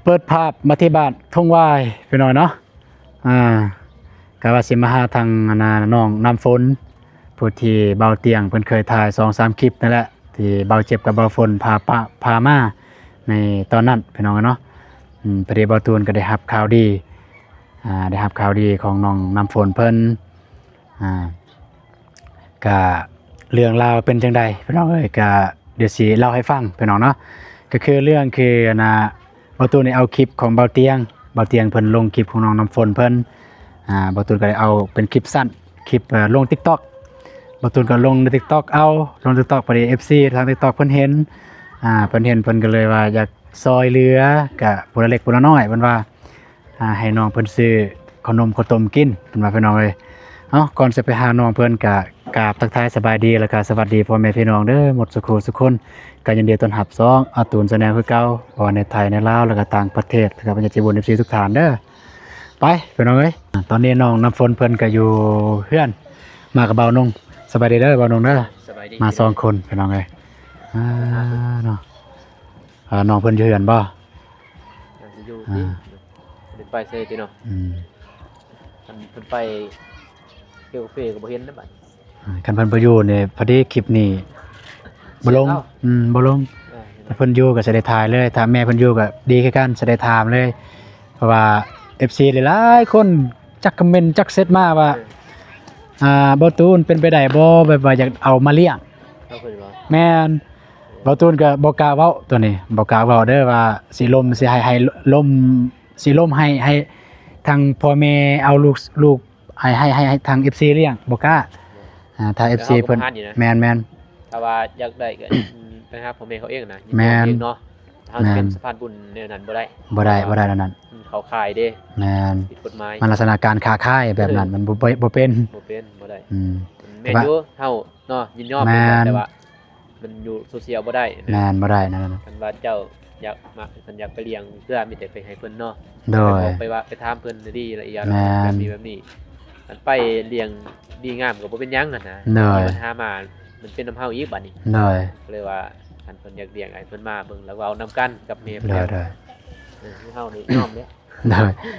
เปิดภาพมาที่บ้านทุ่งวายพี่น้อยเนาะก็ว่าสิมาหาทางน้องน้ำฝนผู้ที่เบาเตียงเพิ่นเคยถ่าย 2-3 คลิปนั่นแหละที่เบาเจ็บกับเบาฝนพามาในตอนนั้นพี่น้องเนาะพอดีเบาตูนก็ได้รับข่าวดีได้รับข่าวดีของน้องน้ำฝนเพิ่นก็เรื่องราวเป็นจังใดพี่น้องเอ้ยก็เดี๋ยวสิเล่าให้ฟังพี่น้องเนาะก็คือเรื่องคือเบาตูนได้เอาคลิปของเบาเตียงเพิ่นลงคลิปของน้องน้ำฝนเพิ่นเบาตูนก็ได้เอาเป็นคลิปสั้นคลิปลง TikTok เบาตูนก็ลงใน TikTok ลง TikTok พอดี FC ทาง TikTok เพิ่นเห็นเพิ่นก็เลยว่าอยากซอยเหลือก็ผู้ละเล็กผู้ละน้อยเพิ่นว่าให้น้องเพิ่นซื้อขนมข้าวต้มกินเพิ่นว่าพี่น้องเอ้ยก่อนจะไปหาน้องเพิ่นก็กราบทักทายสบายดีแล้วก็สวัสดีพ่อแม่พี่น้องเด้อหมดสุขทุกคนก็ยินดีต้อนรับอาตูนแสดงคือเก่าบ่ว่าในไทยในลาวแล้วก็ต่างประเทศแล้วก็บรรดาบุญ FC ทุกท่านเด้อไปพี่น้องเอ้ยตอนนี้น้องน้ำฝนเพิ่นก็อยู่เฮือนมากับเบานุ่งสบายดีเด้อเบานุ่งเด้อมา2คนพี่น้องเอ้ยเนาะน้องเพิ่นอยู่เฮือนบ่อยู่ที่ไปเซติเนาะเพิ่นไปเกี่ยวกับเฟก็บ่เห็นนะบัดคันเพิ่นบ่อยู่นี่พอดีคลิปนี้บ่ลงบ่ลงถ้าเพิ่นอยู่ก็สิได้ถ่ายเลยถ้าแม่เพิ่นอยู่ก็ดีคือกันสิได้ถามเลยเพราะว่า FC หลายๆคนจักคอมเมนต์จักเซตมาว่าบ่ตูนเป็นไปได้บ่แบบว่าอยากเอามาเลี้ยงเอาเพิ่นว่าแม่นบ่ตูนก็บ่กล้าเว้าตัวนี้บ่กล้าเว้าเด้อว่าสิล่มสิให้ล่มสิล่มให้ทางพ่อแม่เอาลูกให้ทาง FC เลี้ยงบ่กล้าถ้า FC เพิ่นแม่นถ้าว่าอยากได้ก็ไปหาพ่อแม่เขาเองนะแม่นเนาะเฮาสิเป็นสะพานบุญแนวนั้นบ่ได้แล้วนั้นเขาขายเด้แม่นผิดกฎหมายมันลักษณะการค้าขายแบบนั้นมันบ่เป็นบ่ได้แม่นอยู่เฮาเนาะยินยอมแต่ว่ามันอยู่โซเชียลบ่ได้แม่นบ่ได้นั่นคันว่าเจ้าอยากมาเพิ่นอยากไปเลี้ยงเพื่อมีแต่ไปให้เพิ่นเนาะโดยไปว่าไปถามเพิ่นดีละเอียดแบบนี้มันไปเลี้ยงดีงามก็บ่เป็นหยังนะปัญหามามันเป็นน้ำเฮาอีกบัดนี้เลยว่าคันเพิ่นอยากเลี้ยงให้เพิ่นมาเบิ่งแล้วเอานํกันกับแม่เพิ่นเฮานี่ยอมเด้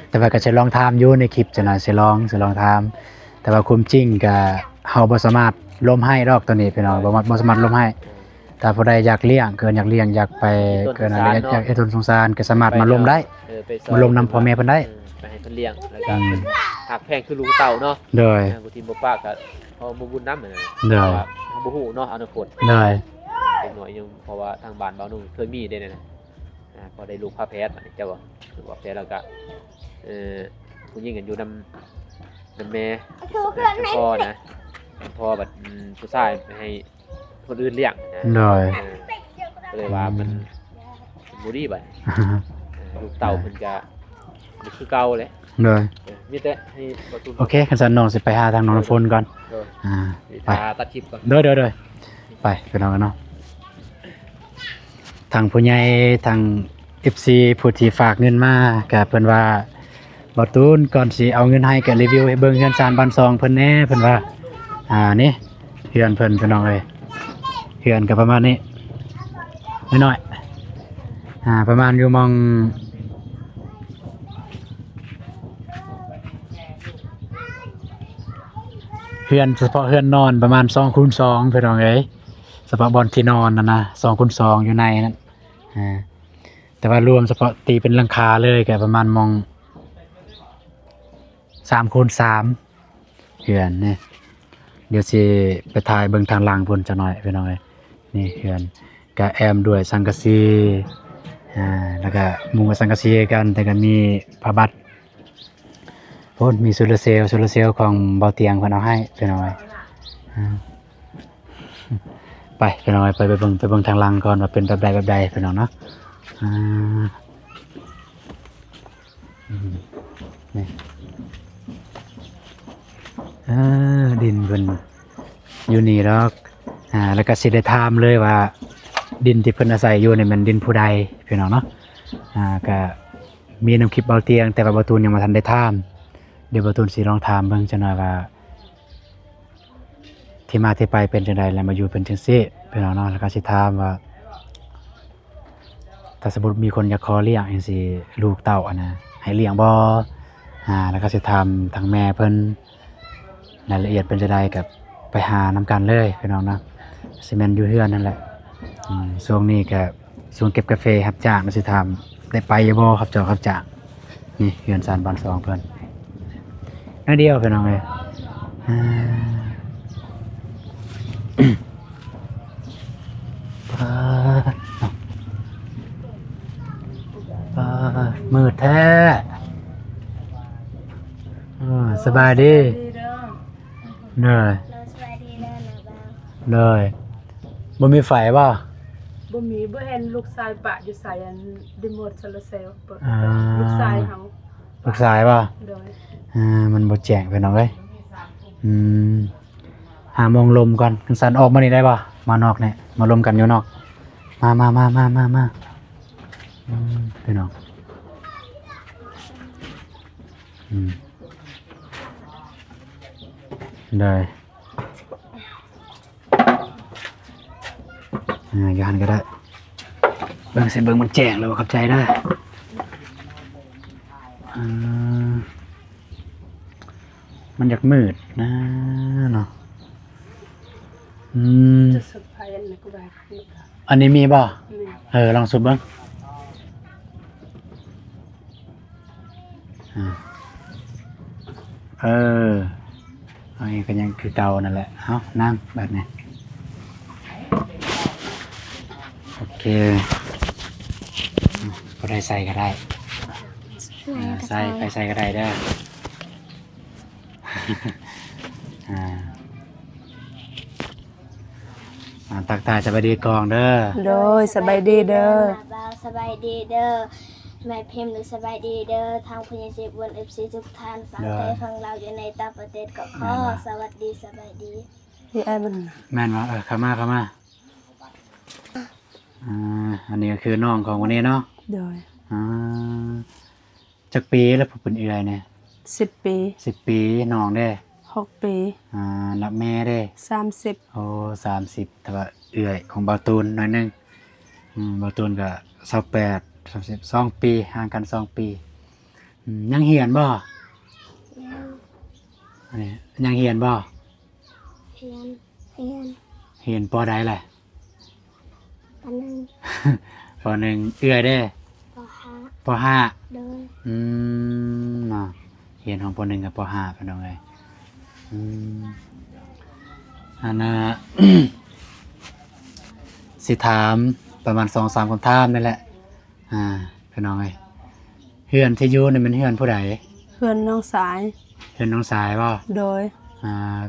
แต่ว่าก็สิลองถามอยู่ในคลิปจังน่ะสิลองถามแต่ว่าความจริงก็เฮาบ่สามารถล้มให้ดอกตัวนี้พี่น้องบ่สามารถล้มให้ถ้าผู้ใดอยากเลี้ยงอยากไปเกินอะไรอยากทุนสงสารก็สามารถมาล้มได้มาล้มนำพ่อแม่เพิ่นได้ไปให้เพิ่นเลี้ยงแล้วก็หักแพงคือลูกเต่าเนาะโดยบ่ทีบ่ปากก็พอบ่บุญนำนั่นน่ะโดยเฮาบ่ฮู้เนาะอนาคตโดยเด็กน้อยยังเพราะว่าทางบ้านเบานุ่งเคยมีได้นั่นน่ะพอได้ลูกพาแพทย์เจ้าว่าลูกพาแพทย์แล้วก็ผู้หญิงกันอยู่นำแม่พ่อนะพ่อแบบผู้ชายให้คนอื่นเลี้ยงนะก็เลยว่ามันบ่ดีบัดลูกเต่าเพิ่นก็คือเก่าแหละมีแต่ให้บ่ตุนโอเคคันซั่นน้องสิไปหาทางน้องฝนก่อนไปตัดคลิปก่อนเด้อไปน้องกันเนาะทางผู้ใหญ่ทาง FC ผู้ที่ฝากเงินมาก็เพิ่นว่าบ่ตูนก่อนสิเอาเงินให้ก็รีวิวให้เบิ่งเฮือนซานบ้านซองเพิ่นแน่เพิ่นว่านี่เฮือนเพิ่นพี่น้องเอ้ยเฮือนก็ประมาณนี้น้อยๆประมาณอยู่มองเฮือนเฉพาะเฮือนนอนประมาณ2x2พี่น้องเอ้ยเฉพาะบอนที่นอนนะ2x2อยู่ในนั้นแต่ว่ารวมเฉพาะตีเป็นหลังคาเลยก็ประมาณมอง3x3เฮือนนี่เดี๋ยวสิไปถ่ายเบิ่งทางหลังพุ่นจักหน่อยพี่น้องเอ้ยนี่เฮือนก็แอมด้วยสังกะสีแล้วก็มุงกับสังกะสีกันแต่ก็มีผ้าบัดโอ้มีโซลาร์เซลล์ของเบาเตียงเพิ่นเอาให้พี่น้องเอ้ยไปพี่น้องเอ้ยไปเบิ่งทางหลังก่อนว่าเป็นแบบใดพี่น้องเนาะนี่ดินเพิ่นอยู่นี่ดอกแล้วก็สิได้ถามเลยว่าดินที่เพิ่นอาศัยอยู่นี่มันดินผู้ใดพี่น้องเนาะก็มีนำคลิปเบาเตียงแต่ว่าเบาตูนยังบ่ทันได้ถามเดี๋ยวเบาตูนสิลองถามเบิ่งจักหน่อยว่าที่มาที่ไปเป็นจังได๋แล้วมาอยู่เป็นจังซี่พี่น้องเนาะแล้วก็สิถามว่า ถ้าสมมุติมีคนอยากขอเลี้ยงจังซี่ลูกเต้านะให้เลี้ยงบ่แล้วก็สิถามทางแม่เพิ่นรายละเอียดเป็นจังไดก็ไปหานํกันเลยพี่น้องเนาะสิแม่นอยู่เฮือนนั่นแหละช่วงนี้ก็ช่วงเก็บกาแฟรับจ้างมันสิถามได้ไปอยู่บ่ครับเจ้าครับจ้างนี่เฮือนซานบ้านซองเพิ่นน้อยเดียวพี่น้องเอ้ยอ่า ปาปามืดแท้สบายดีเหนื่อย เราสบายดีแล้วนะบ้าง เลยบ่มีไฟป่ะ บ่มีบ่เห็นลูกชายปะอยู่ใส่อันดิโมดโซลาร์เซลล์เปิด อ่า ลูกชายเฮา ลูกสายป่ะ โดย มันบ่แจ้งไปน้องเอ้ยหาโมงลมก่อนคันสันออกมานี่ได้ป่ะมานอกเนี่ยมาลมกันอยู่นอกมาพี่น้องได้อยู่หันก็ได้เบิ่งสิเบิ่งมันแจ้งแล้วขับใจได้มันอยากมืดนะเนาะจะสุดพายันนะกูได้นี่ค่ะ อันนี้มีป่ะ นี่ ลองสุบเบิ่งอันนี้ก็ยังคือเก่านั่นแหละเอานั่งแบบนี้โอเคก็ได้ใส่ก็ได้ใส่ไปใส่ก็ได้เด้อ ตักตาจะไปดีกองเด้อ โดยสบายดีเด้อ บ้างสบายดีเด้อแม่พิมพ์หรือสบายดีเด้อทางพญาศิบนเอฟซีทุกท่านฟังไทยฟังเราอยู่ในต่างประเทศก็ขอสวัสดีสบายดี ที่ไอ้มัน แม่นวะเข้ามาอันนี้ก็คือน้องของวันนี้เนาะ โดย จักปีแล้วผมเป็นเอื้อยเนี่ย 10 ปี 10 ปีน้องได้ 6 ปี รับแม่ได้ 30 โอ้30แต่ว่าเอื้อยของบาวตูนหน่อยหนึงบาวตูนก็28 32 ปีห่างกัน2 ปียังเหียนบ่อันนี้ยังเหียนบ่ เฮียน เหียนปอใดแหละ ปันนึง ปอหนึ่งเอื้อยได้ ปห้า ป .5 เดิน เนาะเรียนของป .1 กับป .5 พี่น้องเอ้ยอันน่ะ สิถามประมาณ 2-3 คำถามนี่แหละพี่น้องเอ้ยเฮือนที่อยู่นี่มันเฮือนผู้ใด เพื่อนน้องสาย เฮือนน้องสายบ่ โดย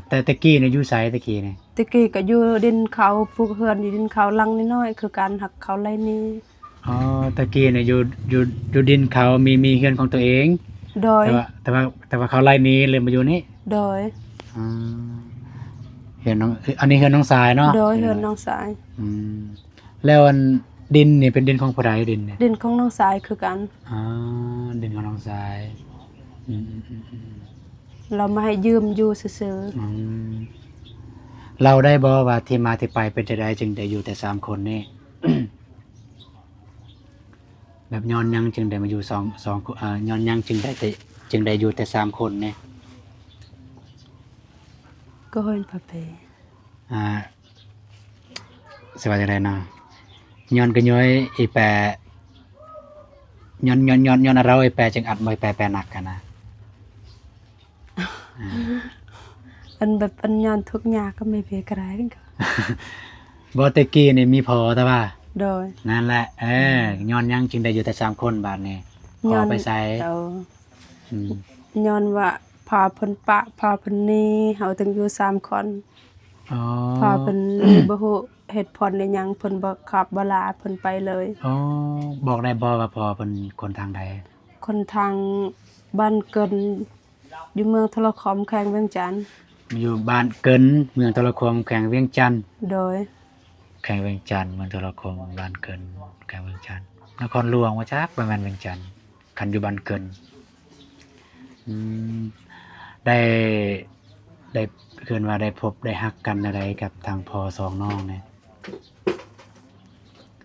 แต่ตะกี้นี่อยู่ไสตะกี้นี่ ตะกี้ก็อยู่ดินเขาปลูกเฮือนอยู่ดินเขาลังน้อยๆคือการหักเขาไรนี้ อ๋อตะกี้นี่อยู่ดินเขามีเฮือนของตัวเอง โดย แต่ว่าเขาไล่หนี้เลยมาอยู่นี่ โดย เห็นน้องอันนี้คือน้องสายเนาะ โดยเฮือนน้องสาย แล้วอันดินนี่เป็นดินของผู้ใดดินเนี่ย ดินของน้องสายคือกัน ดินของน้องสายเรามาให้ยืมอยู่ซื่อ เราได้บอกว่าที่มาที่ไปเป็นจะได้จึงได้อยู่แต่3 คนนี่ แบบย้อนยังจึงได้มาอยู่สองย้อนยังจึงได้อยู่แต่3 คนนี่ ๆก็เฮินพะเพ สวัสดีเลยเนาะย้อนก็ย้อยอีแปรย้อนเราอีแปรจึงอัดมวยแปรหนักกันนะ อันแบบอันยอนทุกอย่างก็ไม่เพียกระไรกันก็ บอตะกี้นี่มีพอแต่ว่า โดย นั่นแหละย้อนยังจึงได้อยู่แต่3 คนบาดนี้พอไปใส่ ย้อนว่าพาเพิ่นปะพาเพิ่นนี่เฮาถึงอยู่3 คน อ๋อ พาเพิ่นนี่บ่ฮู้เหตุผลได้หยังเพิ่นบ่ขับบ่ลาเพิ่นไปเลย อ๋อบอกได้บ่ว่าพอเป็นคนทางใด คนทางบ้านเกินอยู่เมืองทรคอมแขวงเวียงจันทน์ อยู่บ้านเกินเมืองตะละคมแขวงเวียงจันทน์ โดย แขวงเวียงจันทน์เมืองตะละคมบ้านเกินแขวงเวียงจันทน์นครหลวงว่าจักประมาณเวียงจันทน์คันอยู่บ้านเกินได้เกินว่าได้พบได้ฮักกันอะไรกับทางพอ2 น้องเนี่ย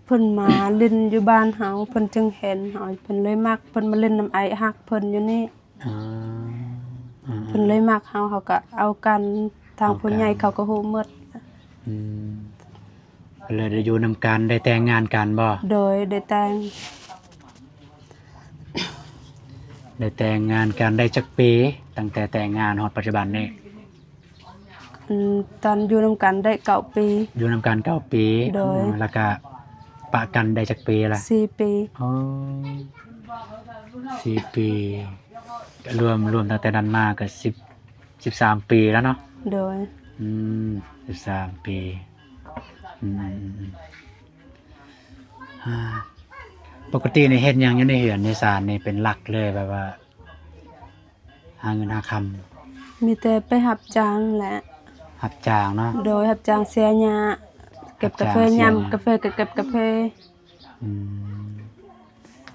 เพิ่นมาเล่นอยู่บ้านเฮาเพิ่นจึงเห็นเฮาเพิ่นเลยมักเพิ่นมาเล่นน้ำไอฮักเพิ่นอยู่นี่ อ๋ออืม เพิ่นเลยมักเฮาเขาก็เอากันทางผู้ใหญ่เขาก็ฮู้หมด อืมเลยได้อยู่นำกันได้แต่งงานกันบ่ โดยได้แต่ง ได้แต่งงานกันได้จักปีตั้งแต่แต่งงานฮอดปัจจุบันนี้ ตอนอยู่นำกันได้9 ปี อยู่นำกัน9 ปี โดย แล้วก็ปะกันได้จักปีละ 4 ปี อ๋อ4 ปีก็รวมตั้งแต่นั้นมาก็13 ปีแล้วเนาะ โดย อืม13 ปีอืมอ่าปกตินี่เฮ็ดหยังอยู่ในเฮือนในศาลนี่เป็นหลักเลยแบบว่า หาเงินหาคำ มีแต่ไปรับจ้างแหละ รับจ้างเนาะ โดยรับจ้างเสียหญ้าเก็บกาแฟ รับจ้างเสียหญ้า ยำกาแฟก็เก็บกาแฟ อืม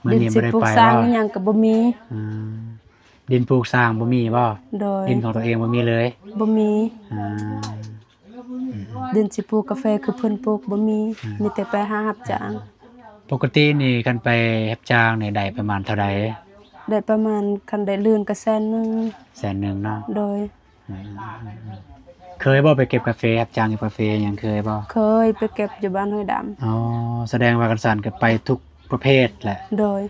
มื้อ ดิน นี้ สิ บ่ได้ ปลูก ไป สร้าง บ่ อิหยังก็บ่มี อืมดินปลูกสร้างบ่มีบ่ โดย ดินของตัวเองบ่มีเลย บ่มี อ่า ดินสิปลูกกาแฟคือเพิ่นปลูกบ่มีมีแต่ไปหารับจ้าง ปกตินี่คันไปรับจ้างนี่ได้ประมาณเท่าใด ได้ประมาณคันได้ลื่นก็แสนหนึง 100,000เนาะ โดย อืมเคยบ่ไปเก็บกาแฟรับจ้างเก็บกาแฟหยังเคยบ่ เคยไปเก็บอยู่บ้านห้วยดำ อ๋อแสดงว่ากันสันก็ไปทุกประเภทแหละ โดย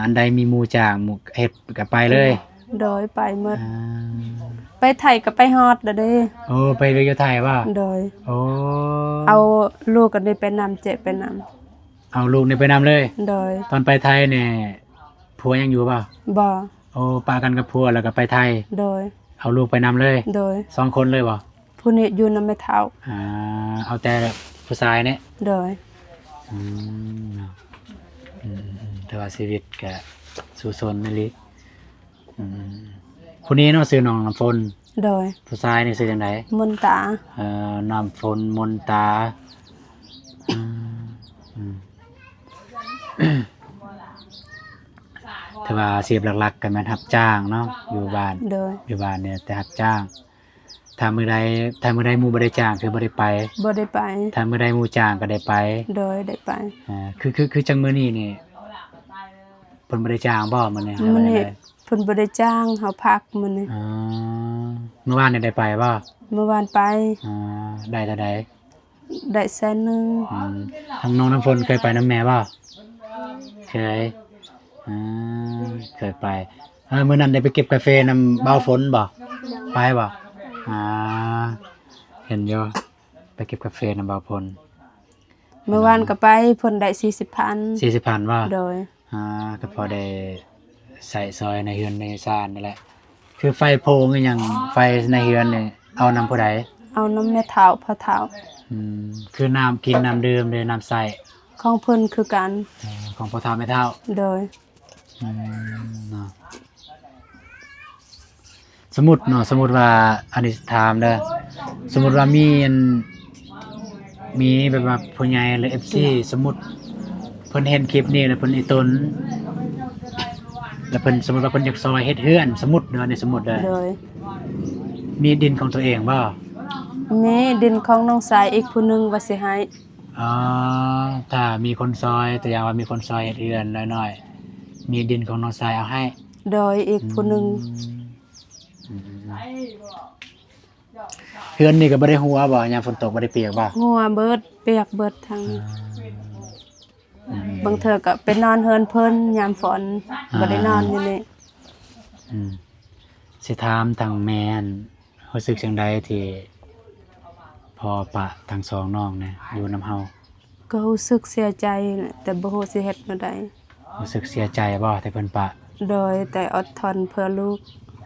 อันใดมีหมู่จ้างหมู่เฮ็ดก็ไปเลย โดยไปหมด อ่า ไปไทยก็ไปฮอดเด้อ โอ้ไปเวียไทยบ่ โดย โอ้ เอาลูกกันได้ไปนำเจ็บไปนำ เอาลูกนี่ไปนำเลย โดย ตอนไปไทยเนี่ยผัวยังอยู่ป่ะ บ่ โอ้ปากันกับผัวแล้วก็ไปไทย โดย เอาลูกไปนำเลย โดย 2 คนเลยป่ะ ผู้นี้อยู่นำแม่เฒ่า เอาแต่ผู้ชายเนี่ย โดย อืมเนาะแต่ว่าชีวิตก็สู้ซนไม่ลิอืมผู้นี้เนาะชื่อน้องน้ำฝน โดย ผู้ชายนี่ชื่อจังได มนตา น้ำฝนมนตาอืมอืม แต่ว่าอาชีพหลักๆก็แม่นรับจ้างเนาะอยู่บ้าน โดย อยู่บ้านเนี่ยแต่รับจ้างถ้ามื้อใดหมู่บ่ได้จ้างคือบ่ได้ไป บ่ได้ไป ถ้ามื้อใดหมู่จ้างก็ได้ไป โดยได้ไป คือจังมื้อนี้นี่เพิ่นบ่ได้จ้างบ่มื้อนี้ มื้อนี้เพิ่นบ่ได้จ้างเฮาพักมื้อนี้ อ๋อเมื่อวานนี่ได้ไปบ่ เมื่อวานไป อ๋อได้เท่าใด ได้แสนหนึง ทางน้องน้ำฝนเคยไปน้ำแม่บ่เคยอ่าเคยไปมื้อนั้นได้ไปเก็บกาแฟน้ำเบาฝนบ่ไปบ่เห็นอยู่ไปเก็บกาแฟน้ำเบาฝน เมื่อวานก็ไปเพิ่นได้40,000 40,000บ่ โดย ก็พอได้ใส่ซอยในเฮือนในซ่านนี่แหละคือไฟโพงอีหยังไฟในเฮือนนี่เอานำผู้ใด เอาน้ำแม่เฒ่าพ่อเฒ่า คือน้ำกินน้ำดื่มเลยน้ำใส่ ของเพิ่นคือกัน ของพ่อเฒ่าแม่เฒ่า โดย เนาะสมมุติว่าอันนี้ถามเด้อสมมุติว่ามีแบบว่าผู้ใหญ่หรือ FC สมมุติเพิ่นเห็นคลิปนี้แล้วเพิ่นอีตนแล้วเพิ่นสมมุติว่าเพิ่นอยากซอยเฮ็ดเฮือนสมมุติเด้อนี่สมมุติเด้อ โดย มีดินของตัวเองบ่ มีดินของน้องสายอีกผู้หนึงว่าสิให้ อ๋อถ้ามีคนซอยตัวอย่างว่ามีคนซอยเฮ็ดเฮือนน้อยๆมีดินของน้องทรายเอาให้ โดยอีกผู้หนึง เฮือนนี่ก็บ่ได้หัวบ่ยามฝนตกบ่ได้เปียกบ่ หัวเบิดเปียกเบิดทั้งบางเทื่อก็ไปนอนเฮือนเพิ่นยามฝนบ่ได้นอนอยู่นี่ สิถามทางแม่นรู้สึกจังใดที่พอปะทั้งสองน้องเนี่ยอยู่นำเฮา ก็รู้สึกเสียใจแหละแต่บ่ฮู้สิเฮ็ดแนวใด รู้สึกเสียใจบ่ที่เพิ่นปะ โดยแต่อดทนเพื่อลูก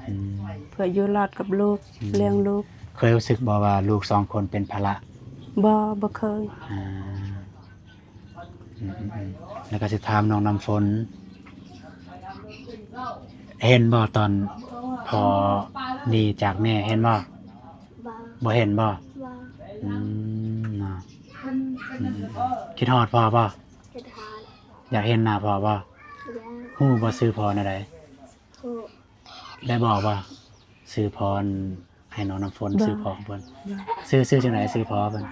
อืม เพื่ออยู่รอดกับลูกเลี้ยงลูก เคยรู้สึกบ่ว่าลูกสองคนเป็นภาระ บ่เคย อ่าแล้วก็สิถามน้องน้ำฝนเห็นบ่ตอนพอหนีจากแม่เห็นบ่ บ่ บ่เห็นบ่ บ่ เนาะคิดฮอดพ่อบ่ เฮ็ดหา อยากเห็นหน้าพ่อบ่ ยา ฮู้บ่ซื้อพรอะไร ฮู้ ได้บอกว่าซื้อพรให้น้องน้ำฝนซื้อพรเพิ่นซื้อจังได๋ซื้อพรเพิ่น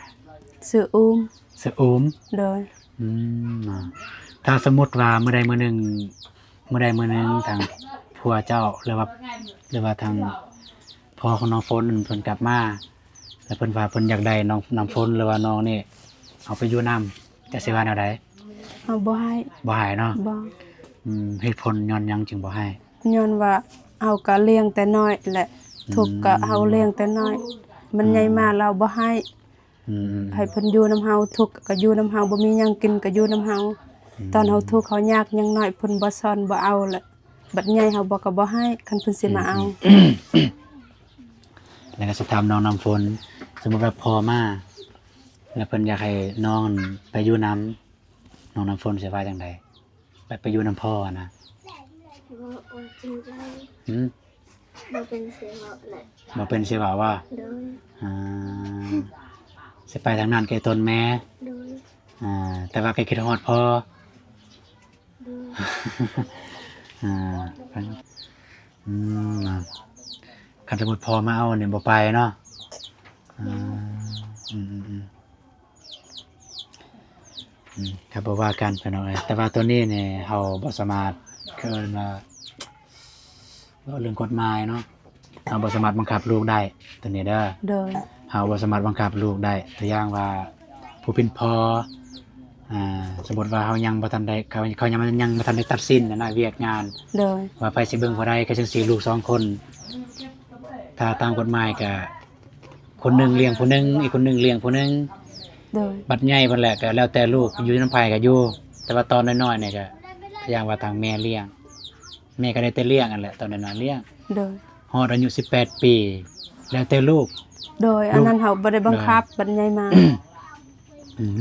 ชื่ออุ้ม ซื้ออุ้ม โดย ถ้าสมมุติว่ามื้อใดมื้อหนึงทางผัวเจ้าหรือว่าทางพ่อของน้องฝนเพิ่นกลับมาแล้วเพิ่นว่าเพิ่นอยากได้น้องฝนหรือว่าน้องนี่เอาไปอยู่นํจะสิว่าแนวใด เอาบ่ให้ บ่ให้เนาะ บ่ เหตุผลย้อนหยังจึงบ่ให้ ย้อนว่าเอาก็เลี้ยงแต่น้อยแหละทุกข์ก็เอาเลี้ยงแต่น้อย มันใหญ่มาเราบ่ให้ ให้เพิ่นอยู่นำเฮาทุกข์ก็อยู่นำเฮาบ่มีหยังกินก็อยู่นำเฮาตอนเฮาทุกข์เฮายากยังน้อยเพิ่นบ่สอนบ่เอาแหละบัดใหญ่เฮาบ่ก็บ่ให้คันเพิ่นสิมาเอา แล้วก็สิถามน้องน้ำฝนสมมุติว่าพ่อมาแล้วเพิ่นอยากให้น้องไปอยู่นํน้องน้ำฝนสิว่าจังไดไปอยู่นํพ่อนะ บ่จริงใจ หืม บ่เป็นเสียงแหละ บ่เป็นสิว่าว่า โดย อ่าสิไปทางนั้นแกตนแม่ โดย แต่ว่าแกคิดฮอดพ่อ โดย อ่าคันสมมุติพ่อมาเอาเนี่ยบ่ไปเนาะครับบ่ว่ากันพี่น้องเอ้ยแต่ว่าตัวนี้เนี่ยเฮาบ่สามารถคือว่าเรื่องกฎหมายเนาะเฮาบ่สามารถบังคับลูกได้ตัวนี้เด้อ โดย เฮาบ่สามารถบังคับลูกได้ตัวอย่างว่าผู้เป็นพ่อสมมุติว่าเฮายังบ่ทันได้เขายังบ่ทันได้ตัดสินนะเวียกงาน โดย ว่าไปสิเบิ่งผู้ใดก็จังซี่ลูก2คนถ้าตามกฎหมายก็คนหนึงเลี้ยงผู้หนึงอีกคนหนึงเลี้ยงผู้หนึง โดย บัดใหญ่เพิ่นแหละก็แล้วแต่ลูกอยู่นำไผก็อยู่แต่ว่าตอนน้อยๆเนี่ยก็อย่างว่าทางแม่เลี้ยงแม่ก็ได้แต่เลี้ยงนั่นแหละตอนน้อยๆเลี้ยง โดย ฮอดอายุ18ปีแล้วแต่ลูก โดยอันนั้นเฮาบ่ได้บังคับบัดใหญ่มา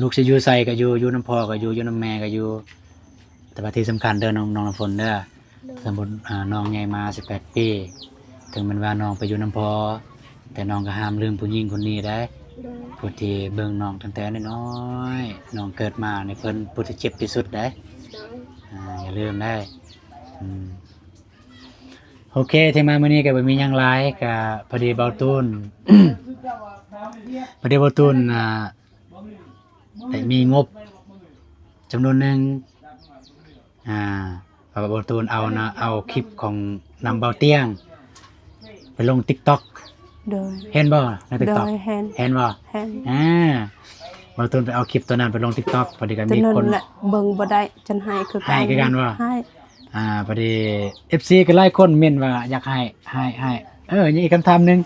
ลูกสิอยู่ไสก็อยู่นำพ่อก็อยู่นำแม่ก็อยู่แต่ว่าที่สำคัญเด้อน้องน้ำฝนเด้อสมมุติน้องใหญ่มา18ปีถึงมันว่าน้องไปอยู่นำพ่อแต่น้องก็ห้ามลืมผู้หญิงคนนี้ได้ โดย ผู้ที่เบิ่งน้องตั้งแต่น้อยๆน้องเกิดมาในเพิ่นผู้ที่เจ็บที่สุดได้ โดย อย่าลืมได้โอเคที่มามื้อนี้ก็บ่มีหยังหลายก็พอดีเบาตูน พอดีเบาตูนได้มีงบจำนวนหนึงเพราะว่าเบาตูนเอาคลิปของนำเบาเตียงไปลง TikTok โดย เห็นบ่ใน โด TikTok ยเห็น เห็นบ่ เห็น เบาตูนไปเอาคลิปตัวนั้นไปลง TikTok พอดีก็ แต่ มี นั่ คน นแหละเบิ่งบ่ได้จนให้คือ ให้คือกันว่า ให้ พอดี FC ก็หลายคนเม่นว่าอยากให้ยังอีกคำถามหนึง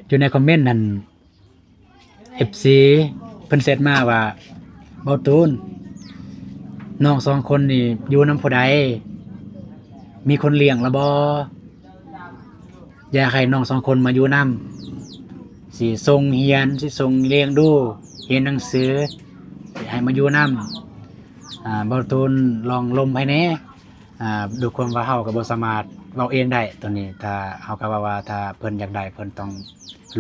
อยู่ในคอมเมนต์นั่น FC เพิ่นเซตมาว่าเบาตูนน้อง2คนนี่อยู่นำผู้ใดมีคนเลี้ยงละบ่อยากให้น้อง2คนมาอยู่นำสิส่งเรียนสิส่งเลี้ยงดูเรียนหนังสือสิให้มาอยู่นำเบาตูนลองลมให้แหน่ดูความว่าเฮาก็บ่สามารถเว้าเองได้ตัวนี้ถ้าเฮาก็ว่าถ้าเพิ่นอยากได้เพิ่นต้อง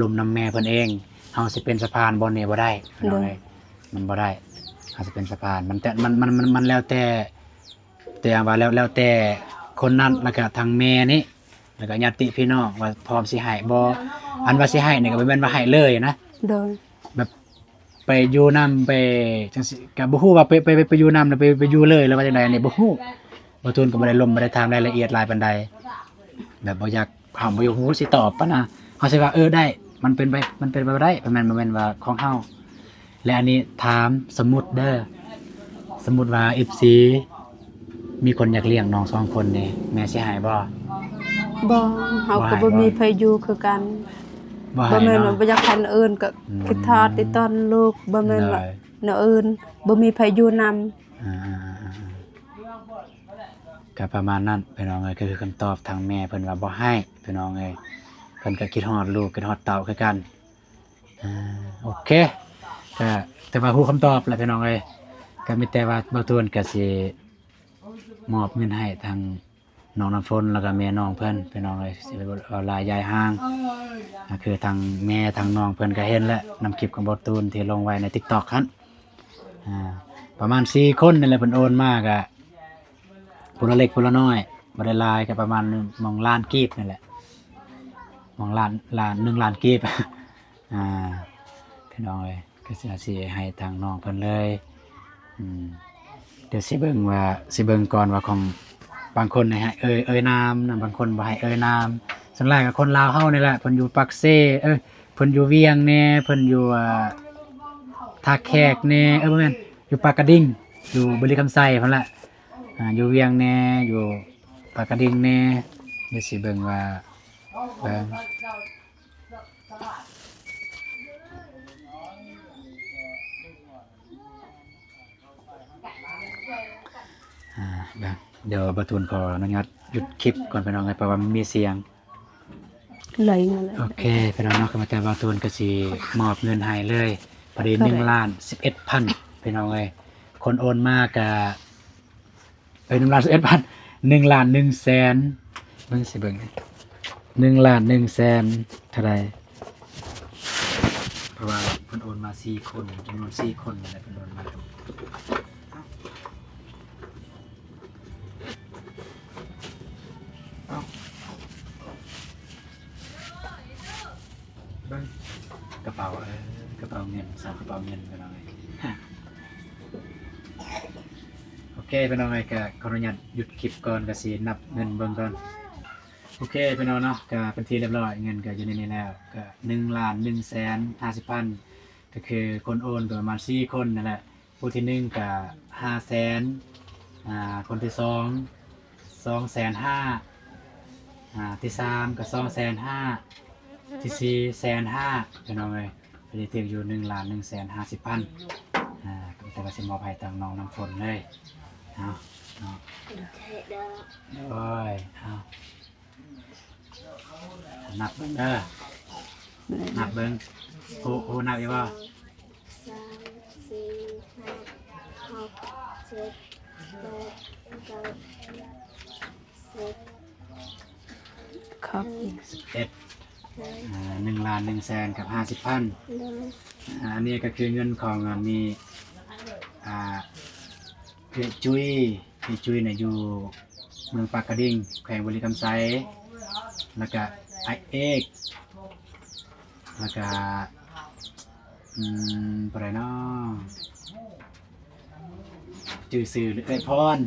ลมนำแม่เพิ่นเองเฮาสิเป็นสะพานบ่นี่บ่ได้พี่น้องเอ้ยมันบ่ได้เฮาสิเป็นสะพานมันแต่มันแล้วแต่ว่าแล้วแต่คนนั้นแล้วก็ทางแม่นี่แล้วก็ญาติพี่น้องว่าพร้อมสิให้บ่อันว่าสิให้นี่ก็บ่แม่นว่าให้เลยนะ โดย แบบไปอยู่นำไปจังซี่ก็บ่ฮู้ว่าไปอยู่นำแล้วไปอยู่เลยหรือว่าจังได๋นี่บ่ฮู้บ่ตูนก็บ่ได้ลมบ่ได้ถามรายละเอียดหลายปานใดแบบบ่อยากเฮาบ่อยากฮู้สิตอบปะนะเฮาสิว่าได้มันเป็นไปบ่ได้บ่แม่นว่าของเฮาและอันนี้ถามสมมุติเด้อสมมุติว่า FC มีคนอยากเลี้ยงน้อง2คนนี่แม่สิให้บ่ บ่เฮาก็บ่มีไผอยู่คือกัน บ่ให้ บ่แม่นว่า เนาะ บ่อยากให้อันอื่นก็คิดทอดติดตอนลูกบ่แม่นว่าอันอื่นบ่มีไผอยู่นำ อ่าก็ประมาณนั้นพี่น้องเอ้ยก็คือคำตอบทางแม่เพิ่นว่าบ่ให้พี่น้องเอ้ยเพิ่นก็คิดฮอดลูกคิดฮอดเต้าคือกันโอเคก็แต่ว่าฮู้คำตอบแหละพี่น้องเอ้ยก็มีแต่ว่าบ่ตูนก็สิมอบเงินให้ทางน้องน้ำฝนแล้วก็แม่น้องเพิ่นพี่น้องเอ้ยสิไปเอาลายยายห้างก็คือทางแม่ทางน้องเพิ่นก็เห็นแล้วนำคลิปของบ่ตูนที่ลงไว้ใน TikTok คั่นประมาณ4คนนี่แหละเพิ่นโอนมาก็ผู้ละเล็กผู้ละน้อยบ่ได้หลายก็ประมาณ1 ล้านกีบนี่แหละ1 ล้านกีบพี่น้องเอ้ย ก็สิให้ทางน้องเพิ่นเลยเดี๋ยวสิเบิ่งว่าสิเบิ่งก่อนว่าของบางคนนะฮะเอ่ยนามนะบางคนบ่ให้เอ่ยนามส่วนหลายก็คนลาวเฮานี่แหละเพิ่นอยู่ปักเซ่เพิ่นอยู่เวียงแน่เพิ่นอยู่ท่าแขกแน่บ่แม่นอยู่ปากกระดิ่งอยู่บริคำไซพุ่นละอยู่เวียงแน่อยู่ปากกระดิ่งแน่เดี๋ยวสิเบิ่งว่าเบิ่งเดี๋ยวบะตูนขออนุญาตหยุดคลิปก่อนไปน้องเลยเพราะว่ามันมีเสียง เลยนั่นแหละ โอเคไปน้องเนาะคือมาแต่บะตูนก็สิมอบเงินให้เลยพอดี1,11,000ไปน้องเลยคนโอนมากกะ1,11,000 1,100,000เบิ่งสิเบิ่ง1,100,000เท่าไหร่เพราะว่าเพิ่นโอนมา4คนจำนวน4คนนั่นแหละเพิ่นโอนมาเบิ่งกระเป๋ากระเป๋าเงินสาวกระเป๋าเงินไปน้องเลยโอเคไปน้องเลยก็ขออนุญาตหยุดคลิปก่อนก็สินับเงินเบิ่งก่อนโอเคไปน้องเนาะก็เป็นที่เรียบร้อยเงินก็อยู่ในนี้แล้วก็1,150,000ก็คือคนโอนก็ประมาณ4คนนั่นแหละผู้ที่1ก็500,000คนที่2 250,000ที่3ก็250,000ที่4 150,000พี่น้องเอ้ยไปได้ถึงอยู่1,150,000แต่ว่าสิมอบให้ทางน้องน้ำฝนเลยเอาเนาะ เด้อ โอ้ยเอานับเบิ่งเด้อนับเบิ่งโอ้นับอีกบ่ 3 4 5 6 7 8 9 10 ครับ 1,100,000กับ50,000 เด้อ อันนี้ก็คือเงินของมีพี่จุ้ยเนี่ยอยู่เมืองปากกระดิ่งแขวงบริคำไซแล้วก็ไอเอกแล้วก็อะไรเนาะจื่อสื่อหรือไอพร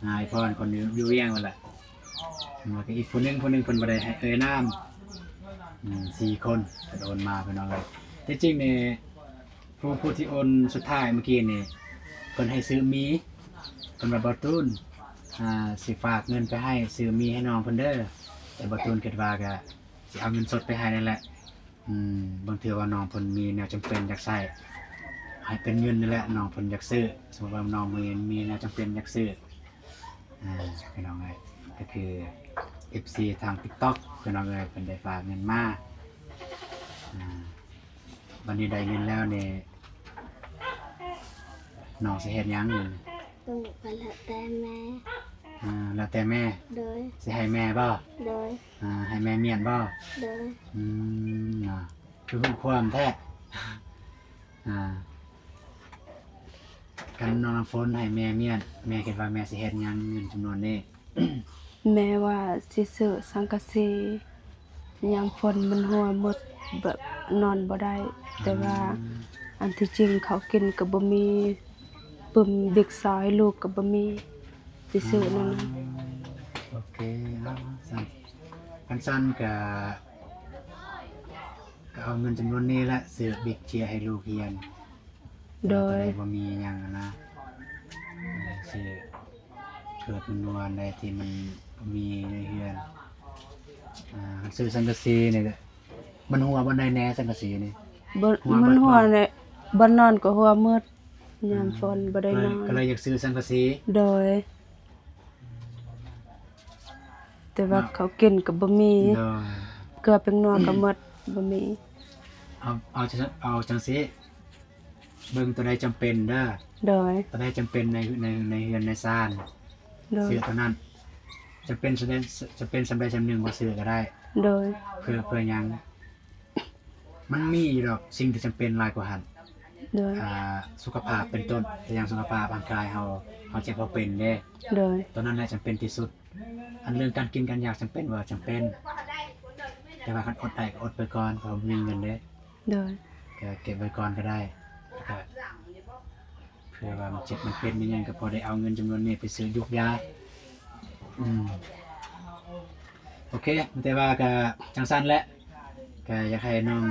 ไอพรคนอยู่เวียงนั่นแหละแล้วก็อีกคนหนึงคนบ่ได้ให้เอ่ยนาม4 คนก็โดนมาเป็นน้องเลยที่จริงเนี่ยผู้ที่โอนสุดท้ายเมื่อกี้นี่เพิ่นให้ซื้อมีเพิ่นว่าบ่ตูนสิฝากเงินไปให้ซื้อมีให้น้องเพิ่นเด้อแต่บ่ตูนคิดว่าก็สิเอาเงินสดไปให้นั่นแหละบางเทื่อว่าน้องเพิ่นมีแนวจำเป็นอยากใช้ให้เป็นเงินนี่แหละน้องเพิ่นอยากซื้อสมมุติว่าน้องมีแนวจำเป็นอยากซื้อพี่น้องเอ้ยก็คือ FC ทาง TikTok พี่น้องเอ้ยเพิ่นได้ฝากเงินมาวันนี้ได้เงินแล้วนี่น้องสิเฮ็ดหยังอยู่ ต้องไปละแต่แม่ แล้วแต่แม่ โดย สิให้แม่บ่ โดย ให้แม่เมียนบ่ โดย คือฮู้ความแท้กันน้องน้ำฝนให้แม่เมียนแม่คิดว่าแม่สิเฮ็ดหยังเงินจำนวนนี้ แม่ว่าสิซื้อสังกะสียามฝนมันหัวหมดแบบนอนบ่ได้แต่ว่าอันที่จริงเขากินก็บ่มีปึ้มบิ๊กซอยลูกก็บ่มีสิซื้อนั่นน่ะ โอเคสั่นกันสั้นก็เอาเงินจำนวนนี้ละซื้อบิ๊กเชียร์ให้ลูกเรียน โดย บ่มีหยังนะซื้อเกิดมันนวลใดที่มันมีในเรือนซื้อสังกะสีนี่มันหัวบ่ได้แน่สังกะสีนี่ บ่ หัว มัน เบิด หัว บ่ เนี่ยบ่นอนก็หัวมืดยามฝนบ่ได้นอน ก็เลยอยากซื้อสังกะสี โดย แต่ว่าเขากินก็บ่มี โดย เกลือเป็นนัวก็หมดบ่มี เอาจังซี่เบิ่งตัวใดจำเป็นเด้อ โดย ตัวใดจำเป็นในเรือนในซ่าน โดย ซื้อตัวนั้นจะเป็นสำเร็จสำหนึ่งบ่ซื้อก็ได้ โดย เพื่อหยังมันมีอยู่ดอกสิ่งที่จำเป็นหลายกว่าหัน โดย สุขภาพเป็นต้นแต่อย่างสุขภาพร่างกายเฮาเจ็บบ่เป็นเด้ โดย ตัวนั้นแหละจำเป็นที่สุด อันเรื่องการกินการอยากจำเป็นว่าจำเป็น แต่ว่าคันอดได้ก็อดไปก่อนเพราะมีเงินเด้ โดย ก็เก็บไว้ก่อนก็ได้ก็เพื่อว่ามันเจ็บมันเป็นมันหยังก็พอได้เอาเงินจำนวนนี้ไปซื้อยุกยาโอเคแต่ว่าก็จังซั่นแหละก็อยากให้น้อง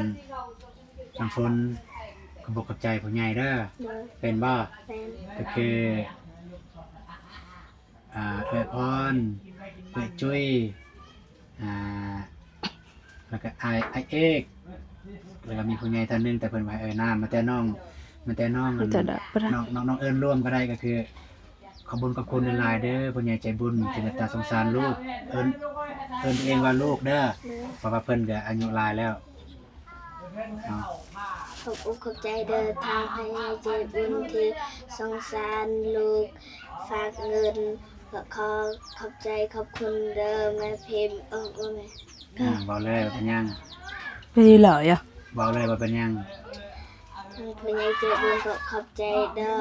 น้ำฝนขอบคุณใจผู้ใหญ่เด้อ โดย เป็นบ่ แฟน ก็คือเอื้อยพรเอื้อยจุ้ยแล้วก็ไอเอกแล้วก็มีผู้ใหญ่ท่านหนึงแต่เพิ่นว่าน้ามาแต่น้องจะได้บ่ได้ น้องเอิ้นร่วมก็ได้ก็คือขอบคุณหลายๆเด้อผู้ใหญ่ใจบุญที่เมตตาสงสารลูกเอิ้นตัวเองว่าลูกเด้อ โดย เพราะว่าเพิ่นก็อายุหลายแล้วเนาะ ขอบอกขอบใจเด้อทางพญาเจบุญที่สงสารลูกฝากเงินก็ขอขอบใจขอบคุณเด้อแม่พิมพ์ว่าแม่ เว้าเลยว่าเป็นหยัง ไม่ได้เลยอ่ะ เว้าเลยว่าเป็นหยัง ทางพญาเจบุญก็ขอบใจเด้อ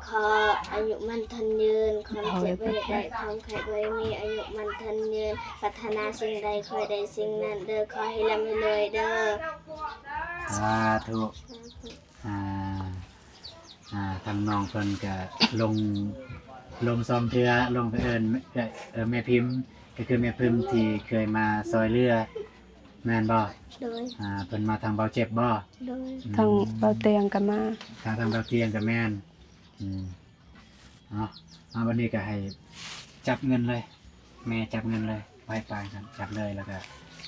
ขออายุมันทันยืนความเจ็บไว้ได้ความไข้ไว้มีอายุมันทันยืนปรารถนาสิ่งใดขอให้ได้สิ่งนั้นเด้อขอให้ร่ำให้รวยเด้อ สาธุทางน้องเพิ่นก็ลงซองเทือลงไปเอิ้นแม่พิมพ์ก็คือแม่พิมพ์ที่เคยมาซอยเรือแม่นบ่ โดย เพิ่นมาทางเบาเจ็บบ่ โดย ทางเบาเตียงกันมา ทางเบาเตียงก็แม่นเนาะวันนี้ก็ให้จับเงินเลย แม่จับเงินเลยไปกันจับเลยแล้วก็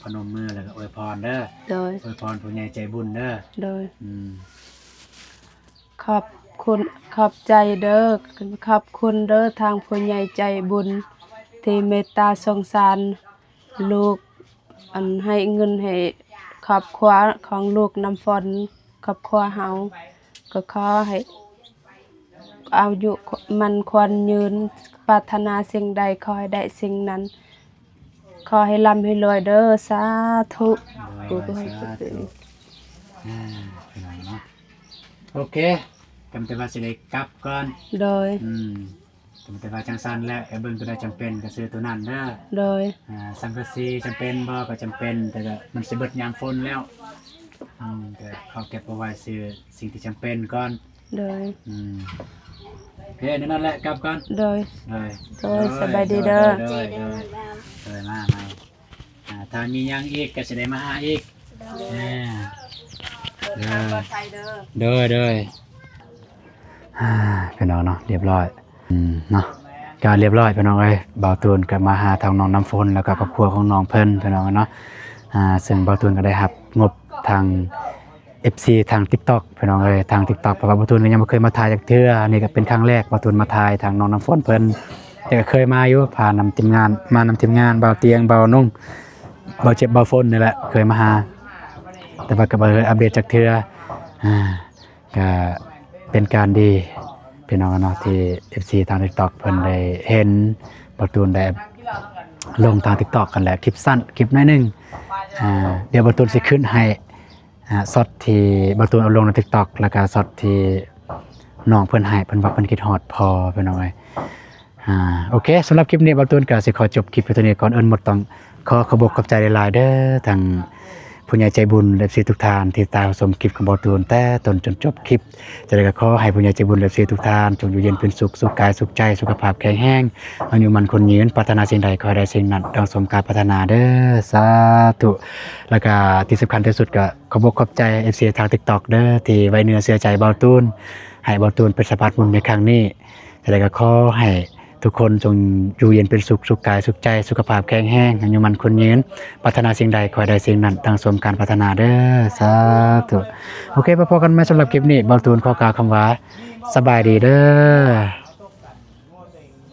พนมมือแล้วก็อวยพรเด้อ โดย อวยพรผู้ใหญ่ใจบุญเด้อ โดย อืม ขอบคุณขอบใจเด้อขอบคุณเด้อทางผู้ใหญ่ใจบุญที่เมตตาสงสารลูกอันให้เงินให้ครอบครัวของลูกน้ำฝนครอบครัวเฮาก็ขอให้อายุมันควรยืนปรารถนาสิ่งใดขอให้ได้สิ่งนั้น ขอให้ร่ำให้รวยเด้อสาธุกูก็ให้ สาธุเป็นไงเนาะโอเคกำแต่ว่าสิได้กลับก่อน โดย กำแต่ว่าจังซั่นแล้วเบิ่งตัวใดจำเป็นก็ซื้อตัวนั้นเด้อ โดย สังกะสีจำเป็นบ่ก็จำเป็นแต่ก็มันสิเบิดยามฝนแล้วก็เอาเก็บเอาไว้ซื้อสิ่งที่จำเป็นก่อน โดย โอเคนั่นแหละกลับก่อน โดย เลย โดยสบายดีเด้อ ใจ เล เด้อย บ่าว เลยมาใหม่ถ้ามีหยังอีกก็สิได้มาหาอีกเด้อพี่น้องเนาะเรียบร้อยเนาะการเรียบร้อยพี่น้องเอ้ยบ่าวตูนก็มาหาทางน้องน้ำฝนแล้วก็ครอบครัวของน้องเพิ่นพี่น้องเนาะซึ่งบ่าวตูนก็ได้รับงบทาง FC ทาง TikTok พี่น้องเอ้ยทาง TikTok เพราะว่าบ่าวตูนก็ยังบ่เคยมาถ่ายจักเทื่อนี่ก็เป็นครั้งแรกบ่าวตูนมาถ่ายทางน้องน้ำฝนเพิ่นแต่ก็เคยมาอยู่ผ่านนำทีมงานบ่าวเตียงบ่าวนุ่งบ่าวเจ็บบ่าวฝนนี่แหละเคยมาหาแต่ว่าก็บ่เคยอัปเดตจักเทื่อก็เป็นการดีพี่น้องเนาะที่ FC ทาง TikTok เพิ่นได้เห็นบ่าวตูนได้ลงทาง TikTok กันแล้วคลิปสั้นคลิปน้อยหนึงเดี๋ยวบ่าวตูนสิขึ้นให้ช็อตที่บ่าวตูนเอาลงใน TikTok แล้วก็ช็อตที่น้องเพิ่นให้เพิ่นว่าเพิ่นคิดฮอดพอพี่น้องเอ้ยโอเคสำหรับคลิปนี้บ่าวตูนก็สิขอจบคลิปไว้เท่านี้ก่อนอื่นหมดต้องขอบอกขอบใจหลายๆเด้อทางผู้ใหญ่ใจบุญและทุกท่านที่ตามชมคลิปของบ่าวตูนแต่ต้นจนจบคลิปจะได้ก็ขอให้ผู้ใหญ่ใจบุญและทุกท่านจงอยู่เย็นเป็นสุขสุขกายสุขใจสุขภาพแข็งแรงอายุมันคนยืนปรารถนาสิ่งใดขอให้ได้สิ่งนั้นดังสมการปรารถนาเด้อสาธุแล้วก็ที่สำคัญที่สุดก็ขอบอกขอบใจ FC ทาง TikTok เด้อที่ไว้เนื้อเชื่อใจบ่าวตูนให้บ่าวตูนเป็นสะพานบุญในครั้งนี้จะได้ก็ขอให้ทุกคนจงอยู่เย็นเป็นสุขสุขกายสุขใจสุขภาพแข็งแรงอายุมันคนยืนปรารถนาสิ่งใดขอให้ได้สิ่งนั้นดังสมการปรารถนาเด้อสาธุโอเคพบกันใหม่สำหรับคลิปนี้บ่าวตูนขอกล่าวคำว่าสบายดีเด้อ